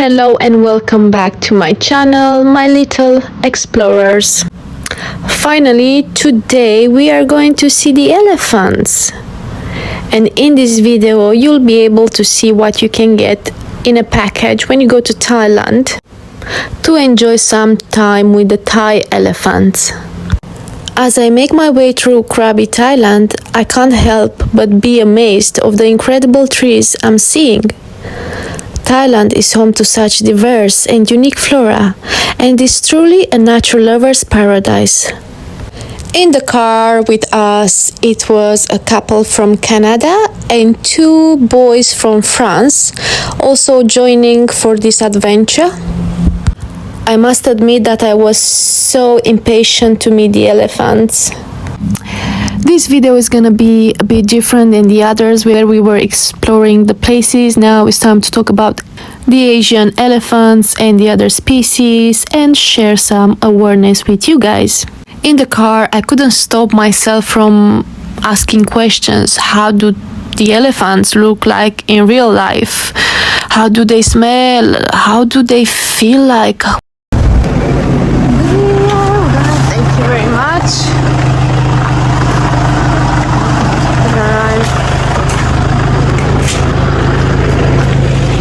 Hello and welcome back to my channel, my little explorers. Finally, today we are going to see the elephants. And in this video, you'll be able to see what you can get in a package when you go to Thailand to enjoy some time with the Thai elephants. As I make my way through Krabi, Thailand, I can't help but be amazed of the incredible trees I'm seeing. Thailand is home to such diverse and unique flora, and is truly a natural lover's paradise. In the car with us, it was a couple from Canada and two boys from France, also joining for this adventure. I must admit that I was so impatient to meet the elephants. This video is gonna be a bit different than the others where we were exploring the places. Now it's time to talk about the Asian elephants and the other species and share some awareness with you guys. In the car, I couldn't stop myself from asking questions. How do the elephants look like in real life? How do they smell? How do they feel like? Thank you very much.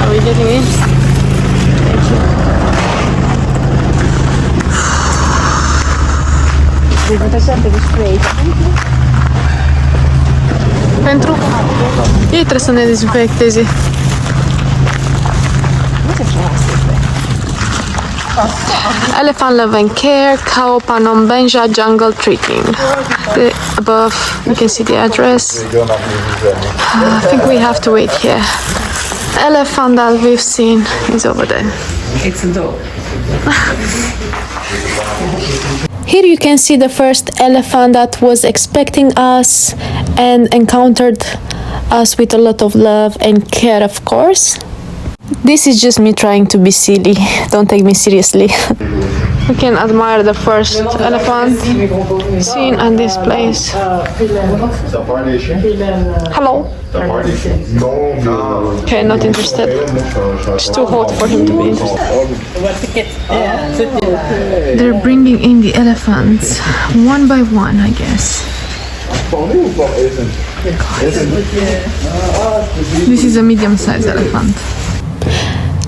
Are we getting in? Thank you. Pentru ei trebuie să ne dezinfecteze. Elephant Love and Care, Khao Phanom Benja Jungle Treating. Above you can see the address. I think we have to wait here. Elephant that we've seen is over there. It's a dog. Here you can see the first elephant that was expecting us and encountered us with a lot of love and care, of course. This is just me trying to be silly. Don't take me seriously. You can admire the first elephant seen at this place. Hello. Okay, not interested. It's too hot for him to be interested. They're bringing in the elephants one by one, I guess. This is a medium-sized elephant.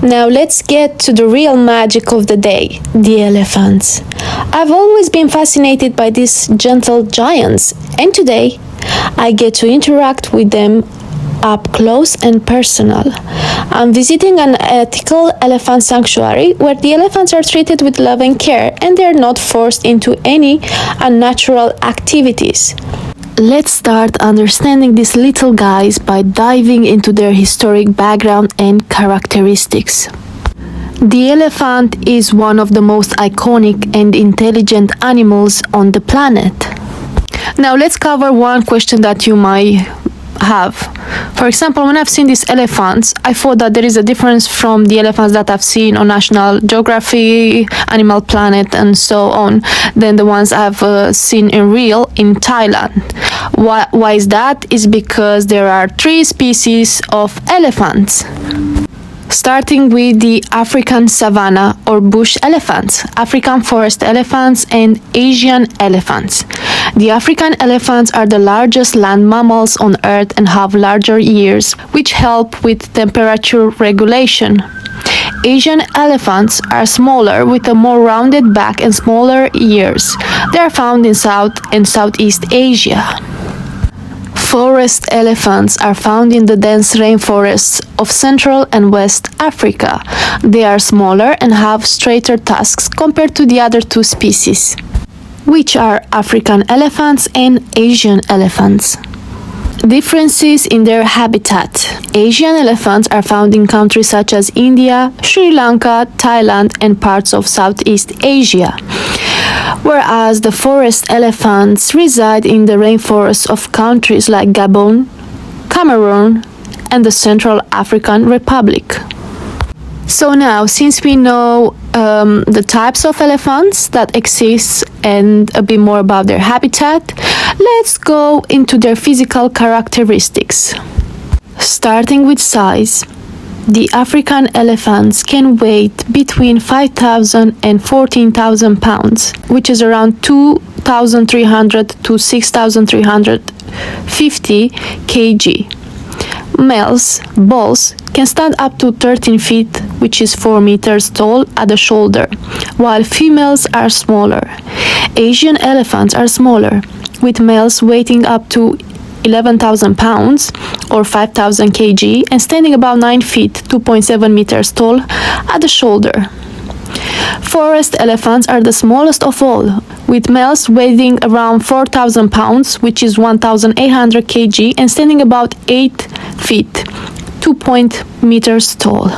Now let's get to the real magic of the day, the elephants. I've always been fascinated by these gentle giants, and today I get to interact with them up close and personal. I'm visiting an ethical elephant sanctuary where the elephants are treated with love and care and they're not forced into any unnatural activities. Let's start understanding these little guys by diving into their historic background and characteristics. The elephant is one of the most iconic and intelligent animals on the planet. Now let's cover one question that you might have. For example, when I've seen these elephants, I thought that there is a difference from the elephants that I've seen on National Geography, Animal Planet and so on than the ones I've seen in real in Thailand. Why is that? Is because there are three species of elephants. Starting with the African savanna or bush elephants, African forest elephants and Asian elephants. The African elephants are the largest land mammals on Earth and have larger ears, which help with temperature regulation. Asian elephants are smaller with a more rounded back and smaller ears. They are found in South and Southeast Asia. Forest elephants are found in the dense rainforests of Central and West Africa. They are smaller and have straighter tusks compared to the other two species, which are African elephants and Asian elephants. Differences in their habitat. Asian elephants are found in countries such as India, Sri Lanka, Thailand, and parts of Southeast Asia, whereas the forest elephants reside in the rainforests of countries like Gabon, Cameroon, and the Central African Republic. So now, since we know the types of elephants that exist and a bit more about their habitat, let's go into their physical characteristics. Starting with size. The African elephants can weigh between 5,000 and 14,000 pounds, which is around 2,300 to 6,350 kg. Males, bulls, can stand up to 13 feet, which is 4 meters tall at the shoulder, while females are smaller. Asian elephants are smaller, with males weighing up to 11,000 pounds or 5,000 kg and standing about 9 feet, 2.7 meters tall at the shoulder. Forest elephants are the smallest of all, with males weighing around 4,000 pounds, which is 1,800 kg, and standing about 8 feet, 2 meters tall.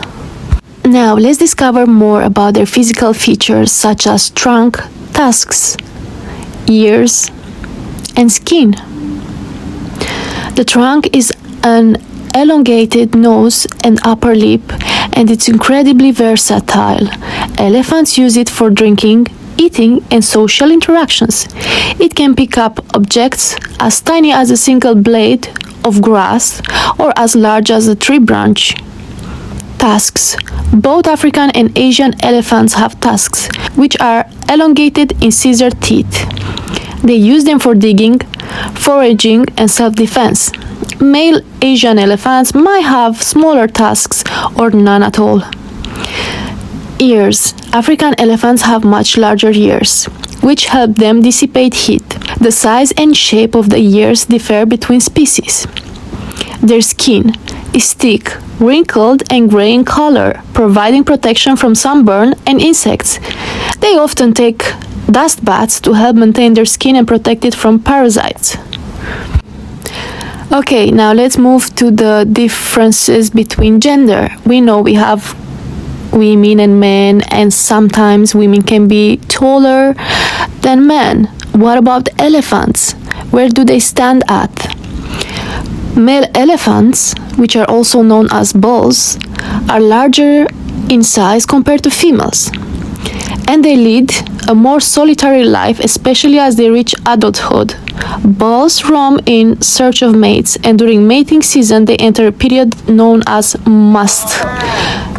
Now let's discover more about their physical features such as trunk, tusks, ears, and skin. The trunk is an elongated nose and upper lip, and it's incredibly versatile. Elephants use it for drinking, eating, and social interactions. It can pick up objects as tiny as a single blade of grass or as large as a tree branch. Tusks. Both African and Asian elephants have tusks, which are elongated incisor teeth. They use them for digging, foraging, and self-defense. Male Asian elephants might have smaller tusks or none at all. Ears. African elephants have much larger ears, which help them dissipate heat. The size and shape of the ears differ between species. Their skin is thick, wrinkled, and gray in color, providing protection from sunburn and insects. They often take dust baths to help maintain their skin and protect it from parasites. Okay, now let's move to the differences between gender. We know we have women and men, and sometimes women can be taller than men. What about elephants? Where do they stand at? Male elephants, which are also known as bulls, are larger in size compared to females, and they lead a more solitary life, especially as they reach adulthood. Bulls roam in search of mates, and during mating season they enter a period known as must,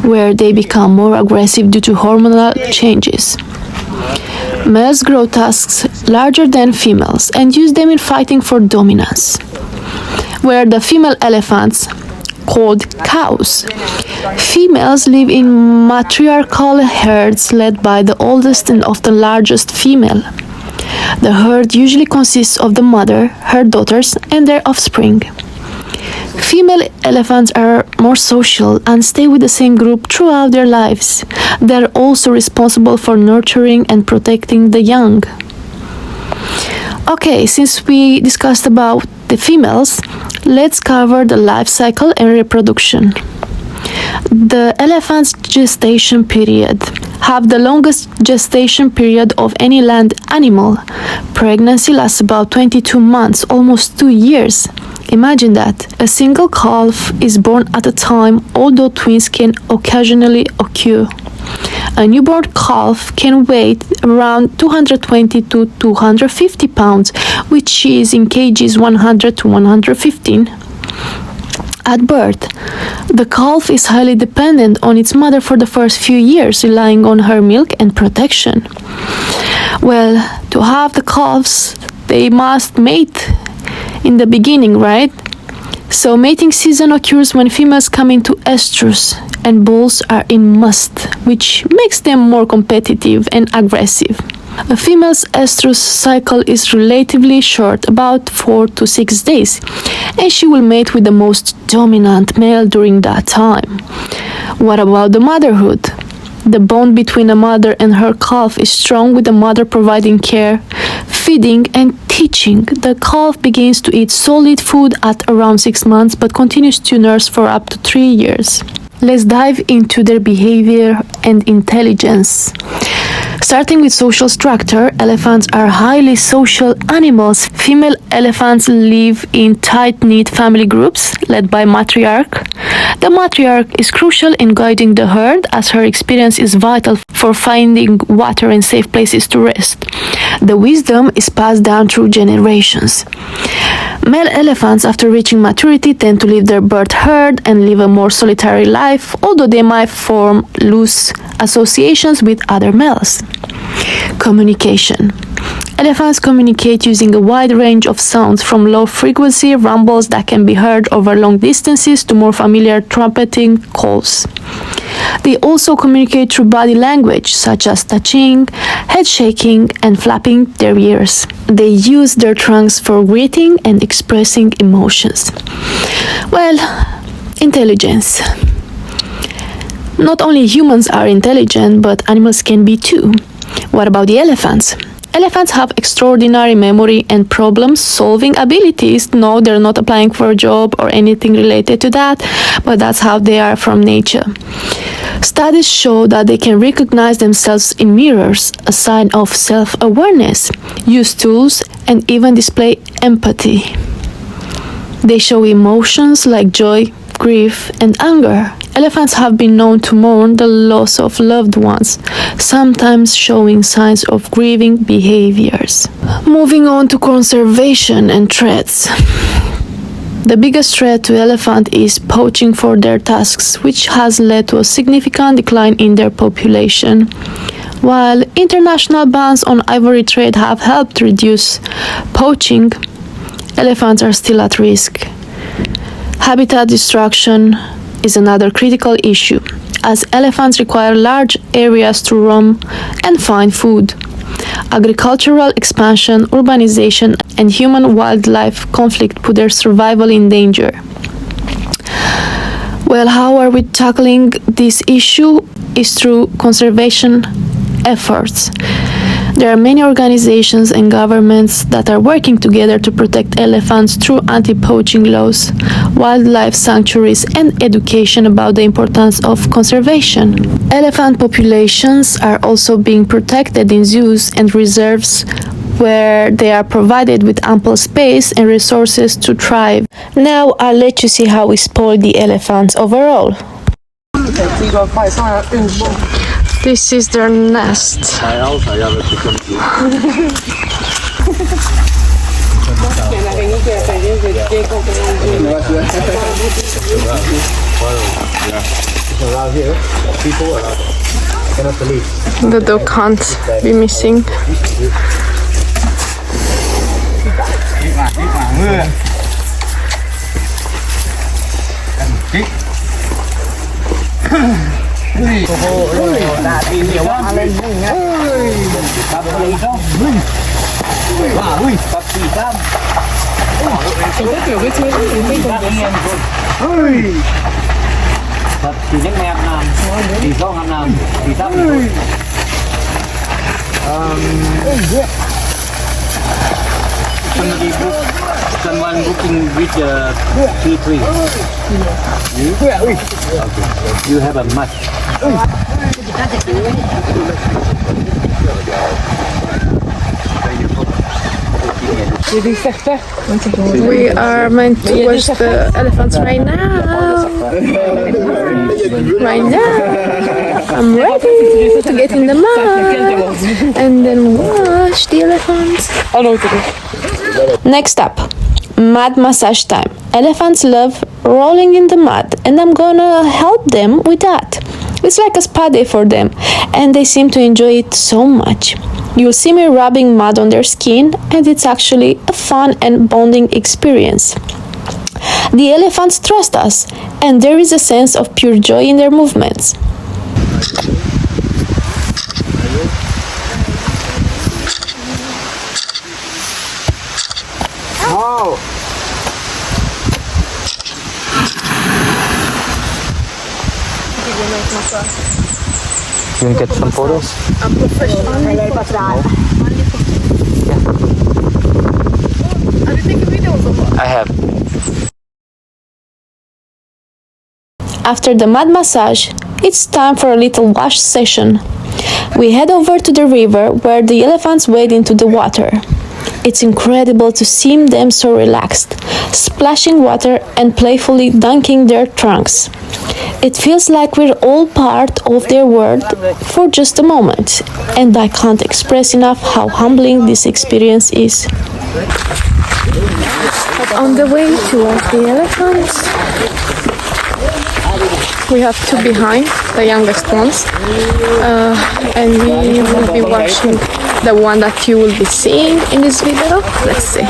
where they become more aggressive due to hormonal changes. Males grow tusks larger than females and use them in fighting for dominance, where the female elephants, called cows. Females live in matriarchal herds led by the oldest and often largest female. The herd usually consists of the mother, her daughters, and their offspring. Female elephants are more social and stay with the same group throughout their lives. They are also responsible for nurturing and protecting the young. Okay, since we discussed about the females, let's cover the life cycle and reproduction. The elephant's gestation period have the longest gestation period of any land animal. Pregnancy lasts about 22 months, almost 2 years. Imagine that. A single calf is born at a time, although twins can occasionally occur. A newborn calf can weigh around 220 to 250 pounds, which is in kgs 100 to 115. At birth, the calf is highly dependent on its mother for the first few years, relying on her milk and protection. Well, to have the calves, they must mate in the beginning, right? So mating season occurs when females come into estrus and bulls are in must, which makes them more competitive and aggressive. A female's estrus cycle is relatively short, about 4 to 6 days, and she will mate with the most dominant male during that time. What about the motherhood? The bond between a mother and her calf is strong, with the mother providing care, feeding, and teaching. The calf begins to eat solid food at around 6 months but continues to nurse for up to 3 years. Let's dive into their behavior and intelligence. Starting with social structure, elephants are highly social animals. Female elephants live in tight-knit family groups led by matriarch. The matriarch is crucial in guiding the herd as her experience is vital for finding water and safe places to rest. The wisdom is passed down through generations. Male elephants, after reaching maturity, tend to leave their birth herd and live a more solitary life, although they might form loose associations with other males. Communication. Elephants communicate using a wide range of sounds, from low-frequency rumbles that can be heard over long distances to more familiar trumpeting calls. They also communicate through body language, such as touching, head shaking, and flapping their ears. They use their trunks for greeting and expressing emotions. Well, intelligence. Not only humans are intelligent, but animals can be too. What about the elephants? Elephants have extraordinary memory and problem-solving abilities. No, they're not applying for a job or anything related to that, but that's how they are from nature. Studies show that they can recognize themselves in mirrors, a sign of self-awareness, use tools, and even display empathy. They show emotions like joy, grief, and anger. Elephants have been known to mourn the loss of loved ones, sometimes showing signs of grieving behaviors. Moving on to conservation and threats. The biggest threat to elephant is poaching for their tusks, which has led to a significant decline in their population. While international bans on ivory trade have helped reduce poaching, elephants are still at risk. Habitat destruction is another critical issue, as elephants require large areas to roam and find food. Agricultural expansion, urbanization, and human-wildlife conflict put their survival in danger. Well, how are we tackling this issue? Is through conservation efforts. There are many organizations and governments that are working together to protect elephants through anti-poaching laws, wildlife sanctuaries, and education about the importance of conservation. Elephant populations are also being protected in zoos and reserves, where they are provided with ample space and resources to thrive. Now I'll let you see how we spoil the elephants overall. This is their nest. The dog can't be missing. Someone booking with T3. You have a match. We are meant to watch the elephants right now. Right now. I'm ready to get in the mud and then watch the elephants. Next up, mud massage time. Elephants love rolling in the mud, and I'm gonna help them with that. It's like a spa day for them, and they seem to enjoy it so much. You'll see me rubbing mud on their skin, and it's actually a fun and bonding experience. The elephants trust us, and there is a sense of pure joy in their movements. Oh. You can get some photos? I'm professional. Yeah. Are you taking videos of us? I have. After the mud massage, it's time for a little wash session. We head over to the river where the elephants wade into the water. It's incredible to see them so relaxed, splashing water and playfully dunking their trunks. It feels like we're all part of their world for just a moment, and I can't express enough how humbling this experience is. On the way towards the elephants, we have two behind, the youngest ones, and we will be watching the one that you will be seeing in this video. Let's see.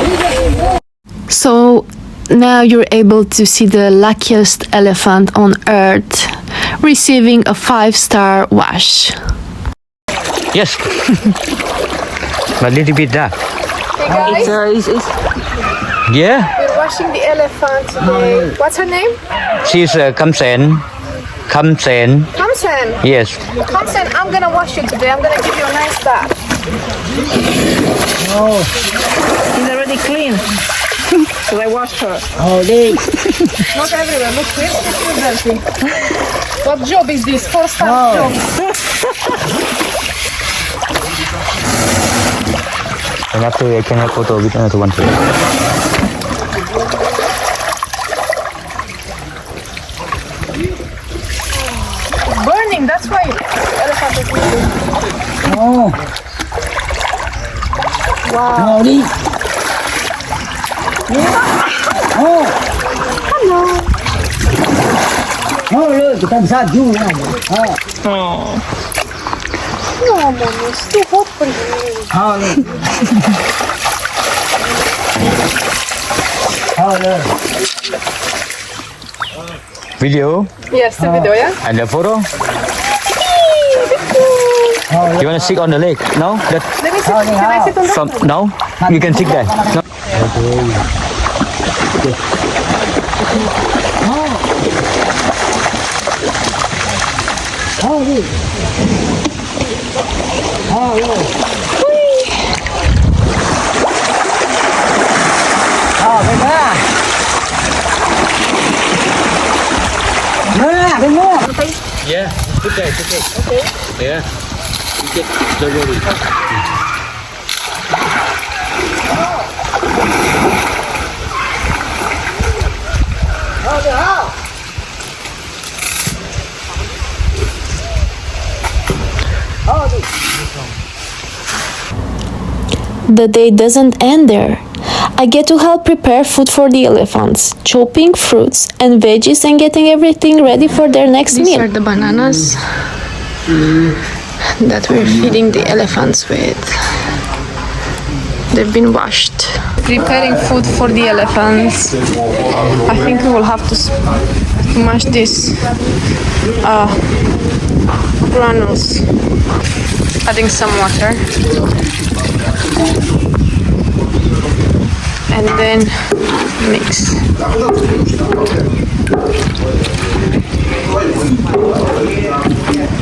So now you're able to see the luckiest elephant on earth receiving a 5-star wash. Yes. A little bit dark. Hey guys, Yeah. we're washing the elephant today. What's her name? She's Kamsen. Kamsen. Kamsen. Yes. Kamsen, I'm gonna wash you today. I'm gonna give you a nice bath. She's already clean. So I washed her. Not everywhere. Look here. It's dirty. What job is this? 4-star job. And after I can have photo with another one. Burning. That's why elephant is moving. Wow. No, Mom, it's too hot for you. Video Yes, the video, yeah? and the photo. You wanna sit on the lake? No? That Let me sit. Can I sit on that? from no? You can sit there. No. Yeah, sit there, sit there. Okay. Yeah. You get slowly. The day doesn't end there. I get to help prepare food for the elephants, chopping fruits and veggies and getting everything ready for their next meal. These are the bananas that we're feeding the elephants with. They've been washed. Preparing food for the elephants. I think we will have to mash these granules. Adding some water. And then mix.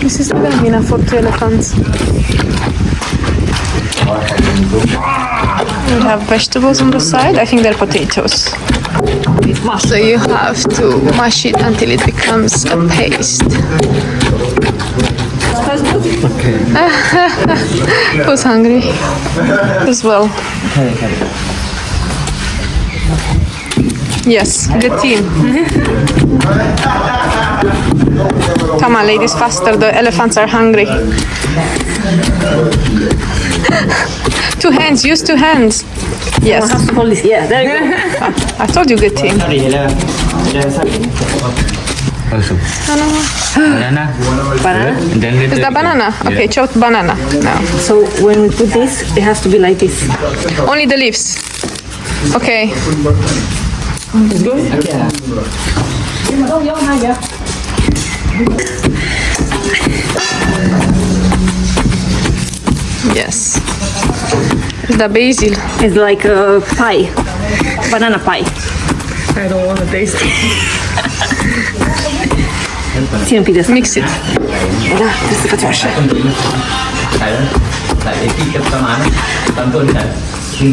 This is not gonna be enough for 2 elephants. We have vegetables on the side. I think they're potatoes. So you have to mash it until it becomes a paste. Who's hungry? As well. Yes, good team. Come on, ladies, faster. The elephants are hungry. 2 hands. Use 2 hands. Yes. Yeah, there you go. I told you, good team. Banana. Banana. And then Is that banana? Okay, chopped banana. No. So when we put this, it has to be like this. Only the leaves. Okay. Yes. The basil. It's like a pie, banana pie. I don't want to taste it. Mix it. Da, trebuie să facem așa.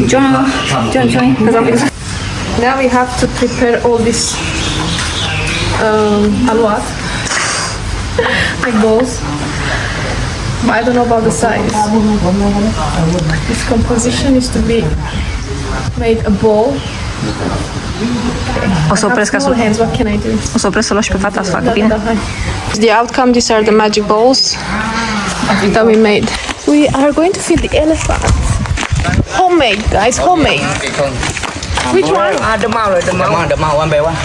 John. Now we have to prepare all this aluat, like balls. But I don't know about the size. This composition is to be made a ball. O să opresc Small hands, what can I do? O să opresc să lași pe fata să facă bine. The outcome, these are the magic balls that we made. We are going to feed the elephant. Homemade, guys, homemade. Which one? The mouth one by one.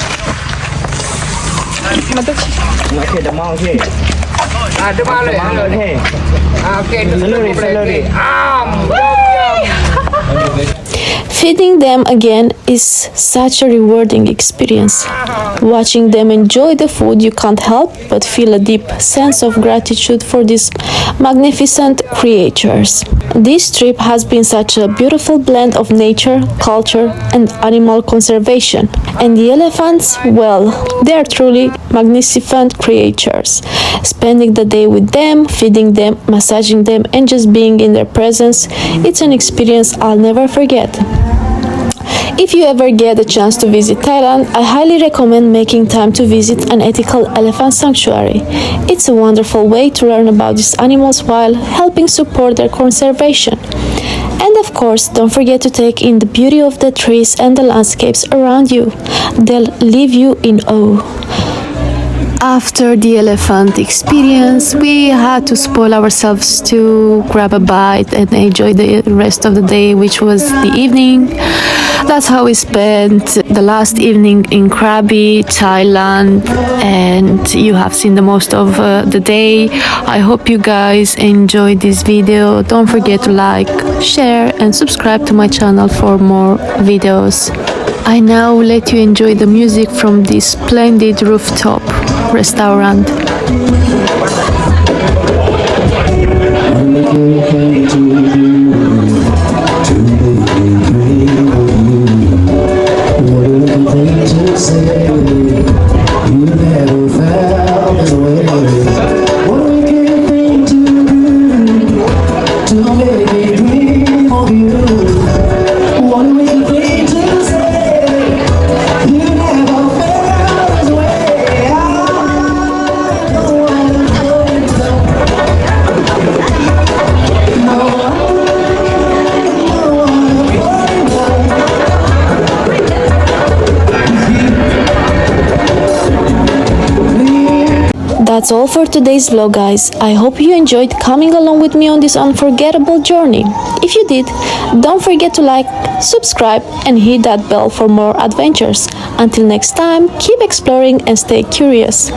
Okay, the mouth here. The mouth here. Okay, slowly. Feeding them again is such a rewarding experience. Watching them enjoy the food, you can't help but feel a deep sense of gratitude for these magnificent creatures. This trip has been such a beautiful blend of nature, culture, and animal conservation. And the elephants, well, they are truly magnificent creatures. Spending the day with them, feeding them, massaging them, and just being in their presence, it's an experience I'll never forget. If you ever get a chance to visit Thailand, I highly recommend making time to visit an ethical elephant sanctuary. It's a wonderful way to learn about these animals while helping support their conservation. And of course, don't forget to take in the beauty of the trees and the landscapes around you. They'll leave you in awe. After the elephant experience, we had to spoil ourselves to grab a bite and enjoy the rest of the day, which was the evening. That's how we spent the last evening in Krabi, Thailand, and you have seen the most of the day. I hope you guys enjoyed this video. Don't forget to like, share, and subscribe to my channel for more videos. I now let you enjoy the music from this splendid rooftop restaurant. That's all for today's vlog, guys. I hope you enjoyed coming along with me on this unforgettable journey. If you did, don't forget to like, subscribe, and hit that bell for more adventures. Until next time, keep exploring and stay curious.